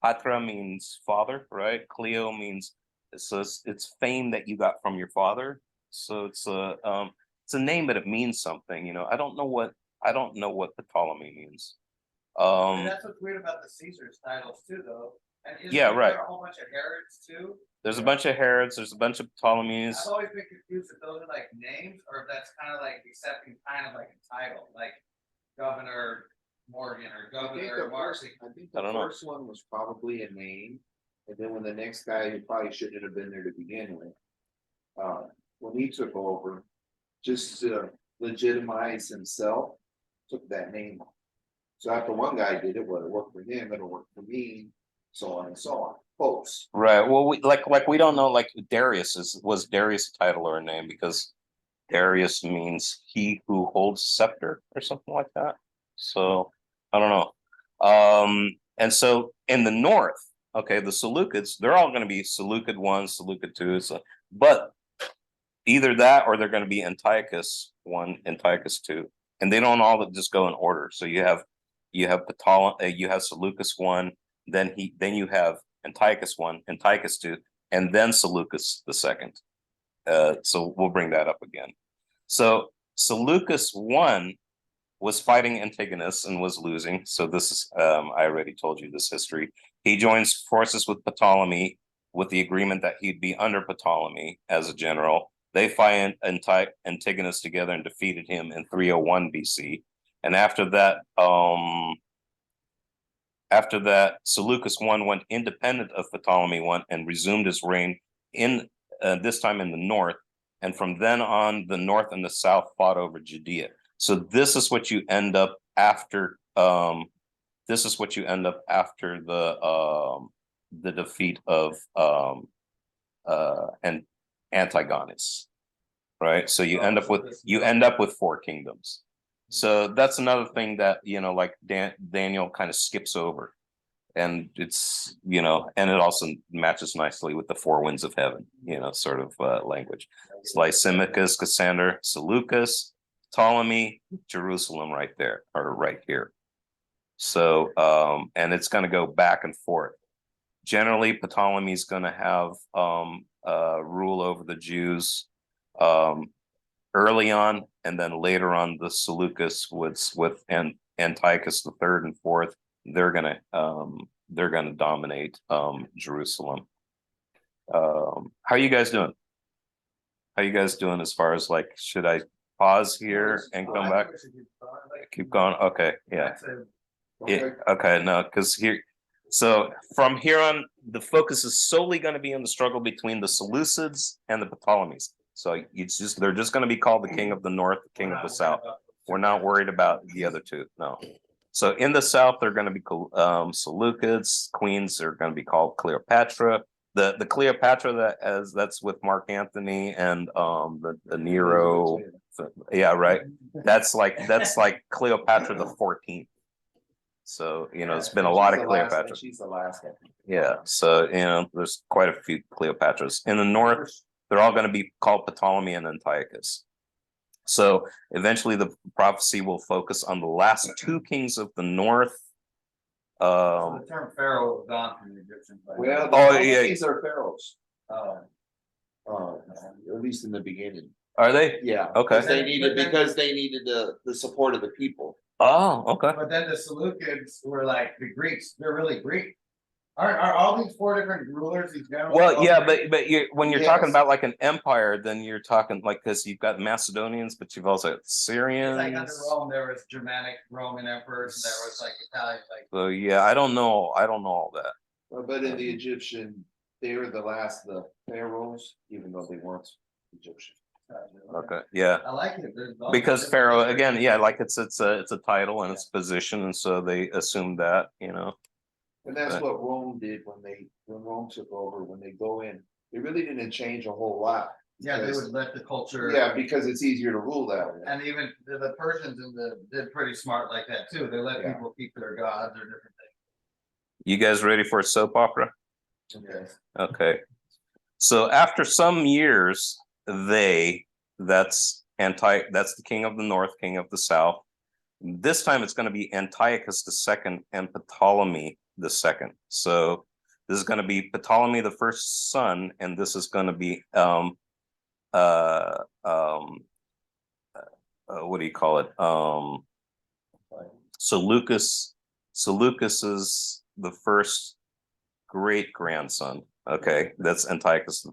Speaker 2: Patra means father, right? Cleo means, so it's fame that you got from your father. So it's a name, but it means something. You know, I don't know what Ptolemy means.
Speaker 1: And that's what's weird about the Caesar's titles too, though. And
Speaker 2: Yeah, right.
Speaker 1: There a whole bunch of Herods too.
Speaker 2: There's a bunch of Herods. There's a bunch of Ptolemies.
Speaker 1: I've always been confused if those are like names or if that's kind of like accepting kind of like a title, like Governor Morgan or Governor Marcy.
Speaker 5: I think
Speaker 2: I
Speaker 5: the
Speaker 2: don't know.
Speaker 5: first one was probably a name, and then when the next guy who probably shouldn't have been there to begin with. When he took over, just to legitimize himself, took that name. So after one guy did it, well, it worked for him, it'll work for me, so on and so on. Folks.
Speaker 2: Right. Well, we we don't know, like Darius was Darius a title or a name, because Darius means he who holds scepter or something like that. So I don't know. And so in the north, okay, the Seleucids, they're all going to be Seleucid 1, Seleucid 2, so, but either that or they're going to be Antiochus 1, Antiochus 2, and they don't all just go in order. So you have Ptolemy, you have Seleucus 1, then you have Antiochus 1, Antiochus 2, and then Seleucus the second. So we'll bring that up again. So Seleucus 1 was fighting Antigonus and was losing. So this is, I already told you this history. He joins forces with Ptolemy with the agreement that he'd be under Ptolemy as a general. They fight Antigonus together and defeated him in 301 BC. And after that, Seleucus I went independent of Ptolemy I and resumed his reign in this time in the north. And from then on, the north and the south fought over Judea. So this is what you end up after. This is what you end up after the defeat of and Antigonus, right? So you end up with 4 kingdoms. So that's another thing that, you know, like Daniel kind of skips over, and it's, you know, and it also matches nicely with the 4 winds of heaven, you know, sort of language. It's Lysimachus, Cassander, Seleucus, Ptolemy, Jerusalem, right there, or right here. So, and it's going to go back and forth. Generally, Ptolemy's going to have rule over the Jews early on, and then later on, the Seleucus with Antiochus the third and fourth, they're gonna dominate Jerusalem. How are you guys doing? How you guys doing as far as, like, should I pause here and come back? Keep going. Okay, yeah. Yeah, okay, no, because here, so from here on, the focus is solely going to be on the struggle between the Seleucids and the Ptolemies. So they're just going to be called the king of the north, the king of the south. We're not worried about the other two, no. So in the south, they're gonna be Seleucids, queens are gonna be called Cleopatra. The Cleopatra that's with Mark Antony and the Nero, yeah, right. That's like Cleopatra the 14th. So, you know, it's been a lot of Cleopatra.
Speaker 5: She's the last one.
Speaker 2: Yeah, so, you know, there's quite a few Cleopatras. In the north, they're all gonna be called Ptolemy and Antiochus. So eventually the prophecy will focus on the last two kings of the north.
Speaker 1: So the term pharaoh was gone from the Egyptians. by
Speaker 5: Well,
Speaker 1: now.
Speaker 2: Oh,
Speaker 5: the
Speaker 2: yeah.
Speaker 5: these are pharaohs,
Speaker 1: Oh.
Speaker 5: at least in the beginning.
Speaker 2: Are they?
Speaker 5: Yeah.
Speaker 2: Okay.
Speaker 5: Because they needed the support of the people.
Speaker 2: Oh, okay.
Speaker 1: But then the Seleucids were like the Greeks, they're really Greek. Are all these four different rulers, these generals?
Speaker 2: Well,
Speaker 1: all
Speaker 2: yeah,
Speaker 1: Greek?
Speaker 2: but when you're talking
Speaker 5: Yes.
Speaker 2: about like an empire, then you're talking like, because you've got Macedonians, but you've also got
Speaker 1: It's like under
Speaker 2: Syrians.
Speaker 1: Rome, there was Germanic Roman emperors, and there was like Italian, like.
Speaker 2: So yeah, I don't know all that.
Speaker 5: But in the Egyptian, they were the last, the pharaohs, even though they weren't Egyptian.
Speaker 2: Okay, yeah.
Speaker 1: I like it. There's all
Speaker 2: Because
Speaker 1: different
Speaker 2: Pharaoh,
Speaker 1: history.
Speaker 2: again, yeah, like it's a title and it's a position, and so they assume that, you know.
Speaker 5: And that's
Speaker 2: Right.
Speaker 5: what Rome did when Rome took over, when they go in, they really didn't change a whole lot.
Speaker 1: Yeah, they would let the culture.
Speaker 5: Yeah, because it's easier to rule that way.
Speaker 1: And even the Persians and did pretty smart like that too. They let
Speaker 5: Yeah.
Speaker 1: people keep their gods or different
Speaker 2: You guys ready for a soap opera?
Speaker 1: things.
Speaker 2: Okay. So after some years, that's the king of the north, king of the south. This time it's going to be Antiochus II and Ptolemy II. So this is going to be Ptolemy the first son, and this is going to be what do you call it? Seleucus is the first great grandson. Okay, that's Antiochus II.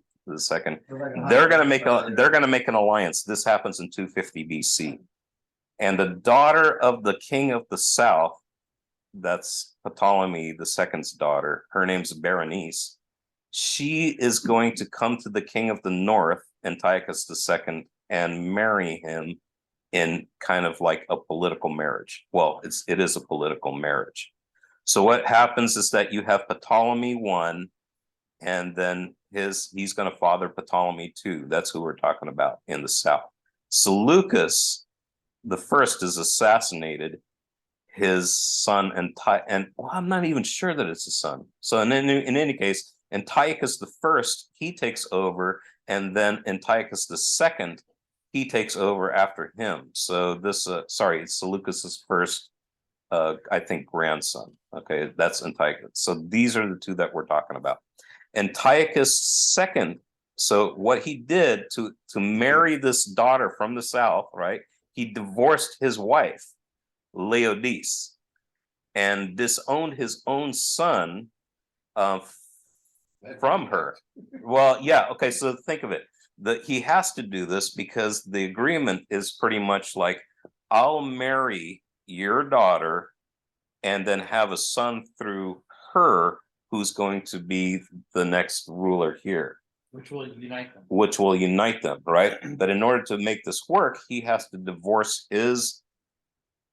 Speaker 2: They're gonna make an alliance. This happens in 250 BC. And the daughter of the king of the south, that's Ptolemy II's daughter, her name's Berenice. She is going to come to the king of the north, Antiochus II, and marry him in kind of like a political marriage. Well, it is a political marriage. So what happens is that you have Ptolemy I, and then he's going to father Ptolemy II. That's who we're talking about in the south. Seleucus the first is assassinated. His son and well, I'm not even sure that it's a son. So in any case, Antiochus the first, he takes over, and then Antiochus II, he takes over after him. So this, it's Seleucus's first, I think, grandson. Okay, that's Antiochus. So these are the two that we're talking about. Antiochus II. So what he did to marry this daughter from the south, right? He divorced his wife, Laodice, and disowned his own son from her. Well, yeah, okay, so think of it. He has to do this because the agreement is pretty much like, I'll marry your daughter and then have a son through her who's going to be the next ruler here.
Speaker 4: Which will unite them.
Speaker 2: Which will unite them, right? But in order to make this work, he has to divorce his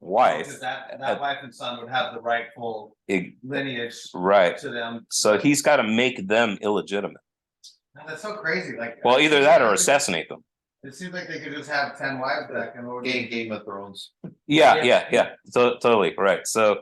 Speaker 2: wife.
Speaker 1: Because that wife and son would have the rightful lineage
Speaker 2: Right.
Speaker 1: to them.
Speaker 2: So he's got to make them illegitimate.
Speaker 1: That's so crazy. Like,
Speaker 2: Well, either that or assassinate them.
Speaker 1: It seems like they could just have 10 wives back in order.
Speaker 5: Game of Thrones.
Speaker 2: Yeah. Totally right. So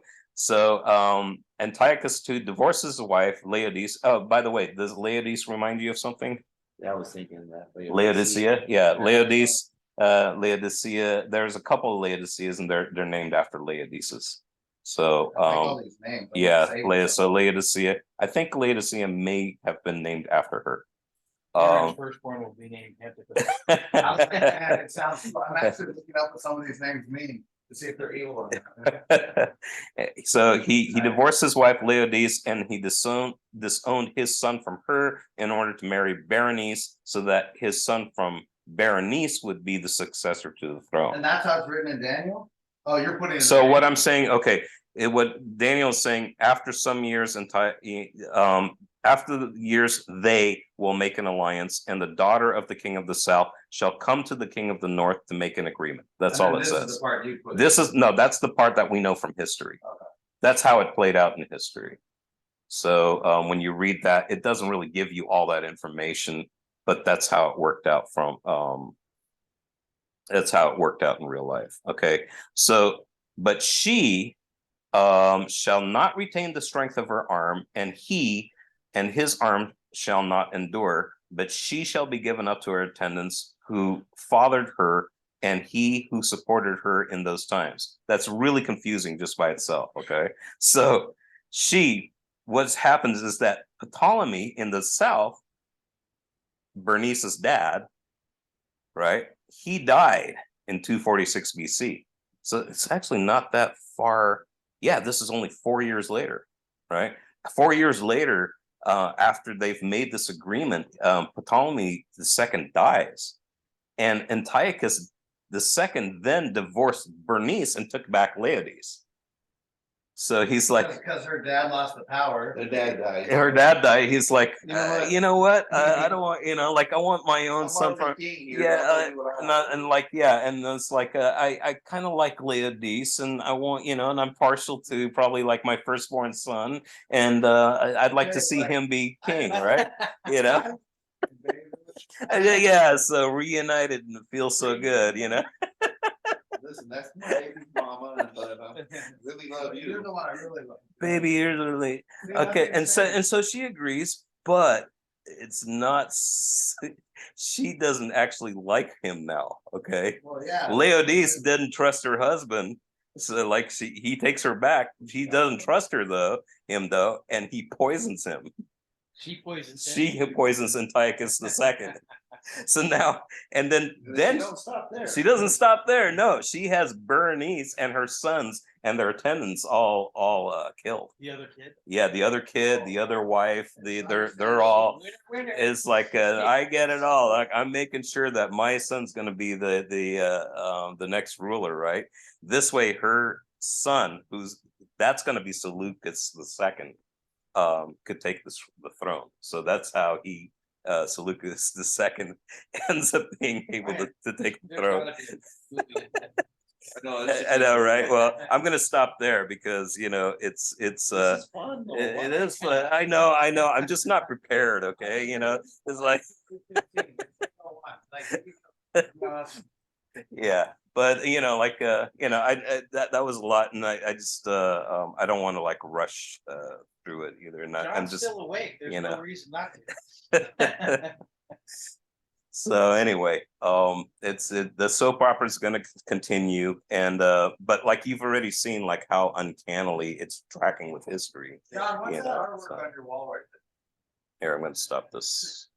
Speaker 2: Antiochus II divorces his wife, Laodice. Oh, by the way, does Laodice remind you of something?
Speaker 5: Yeah, I was thinking that.
Speaker 2: Laodicea, yeah, Laodice, Laodicea. There's a couple of Laodiceas, and they're named after Laodices. So
Speaker 1: I like all these names. I'm
Speaker 2: yeah,
Speaker 1: excited.
Speaker 2: so Laodicea. I think Laodicea may have been named after her.
Speaker 4: Aaron's firstborn will be named Antipas.
Speaker 1: I was thinking, man, it sounds fun. I'm actually looking up what some of these names mean to see if they're evil or not.
Speaker 2: So he divorced his wife Laodice, and he disowned his son from her in order to marry Berenice, so that his son from Berenice would be the successor to the throne.
Speaker 1: And that's how it's written in Daniel? Oh, you're putting it in
Speaker 2: So what
Speaker 1: Daniel.
Speaker 2: I'm saying, okay, what Daniel is saying, after some years, after the years, they will make an alliance, and the daughter of the king of the south shall come to the king of the north to make an agreement. That's
Speaker 1: And
Speaker 2: all
Speaker 1: then
Speaker 2: it
Speaker 1: this is
Speaker 2: says.
Speaker 1: the part you put in.
Speaker 2: This is, no, that's the part that we know from history.
Speaker 1: Okay.
Speaker 2: That's how it played out in history. So when you read that, it doesn't really give you all that information, but that's how it worked out from that's how it worked out in real life. Okay. So, but she shall not retain the strength of her arm, and he and his arm shall not endure, but she shall be given up to her attendants who fathered her, and he who supported her in those times. That's really confusing just by itself. Okay. So what happens is that Ptolemy in the south, Bernice's dad, right? He died in 246 BC. So it's actually not that far. Yeah, this is only 4 years later, right? 4 years later, after they've made this agreement, Ptolemy II dies, and Antiochus II then divorced Bernice and took back Laodice. So he's like,
Speaker 1: Because her dad lost the power.
Speaker 5: The dad died.
Speaker 2: her dad died. He's like,
Speaker 1: You know what?
Speaker 2: you know what? I don't want, like I want my own
Speaker 5: I'm
Speaker 2: son
Speaker 5: on
Speaker 2: from.
Speaker 5: the king here,
Speaker 2: Yeah,
Speaker 5: I'll do what I want.
Speaker 2: and like, yeah, and it's like, I kind of like Laodice, and I want, and I'm partial to probably like my firstborn son, and I'd like to see him be king, right? You know, yeah. So reunited and it feels so good,
Speaker 5: Listen, that's my baby mama, and I really love
Speaker 1: You're
Speaker 5: you.
Speaker 1: the one I really love.
Speaker 2: baby. Here's really
Speaker 1: See, that's
Speaker 2: okay,
Speaker 1: what I'm
Speaker 2: and
Speaker 1: saying.
Speaker 2: so she agrees, but it's not. She doesn't actually like him now. Okay.
Speaker 1: Well, yeah.
Speaker 2: Laodice didn't trust her husband, so like he takes her back. He doesn't trust her him though, and he poisons him.
Speaker 4: She poisons him.
Speaker 2: She poisons Antiochus II. So now, and then
Speaker 5: She don't stop there.
Speaker 2: she doesn't stop there. No, she has Bernice and her sons and their attendants all killed.
Speaker 4: The other kid.
Speaker 2: Yeah, the other kid, the other wife, they're all. It's like I get it all. Like I'm making sure that my son's going to be the next ruler, right? This way, her son, that's going to be Seleucus II, could take the throne. So that's how Seleucus II ends up being able to take the throne. I know, right? Well, I'm gonna stop there because it's
Speaker 4: This is fun, though.
Speaker 2: it is fun. I know. I'm just not prepared. Okay, it's like yeah, but that was a lot, and I just I don't want to like rush through it either, and I'm
Speaker 4: John's
Speaker 2: just
Speaker 4: still awake. There's
Speaker 2: you know.
Speaker 4: no reason not to.
Speaker 2: So anyway, the soap opera is going to continue, and but like you've already seen, like how uncannily it's tracking with history.
Speaker 1: John, what's
Speaker 2: You
Speaker 1: that
Speaker 2: know,
Speaker 1: artwork
Speaker 2: so-
Speaker 1: on your wall right there?
Speaker 2: Here, I'm going to stop this.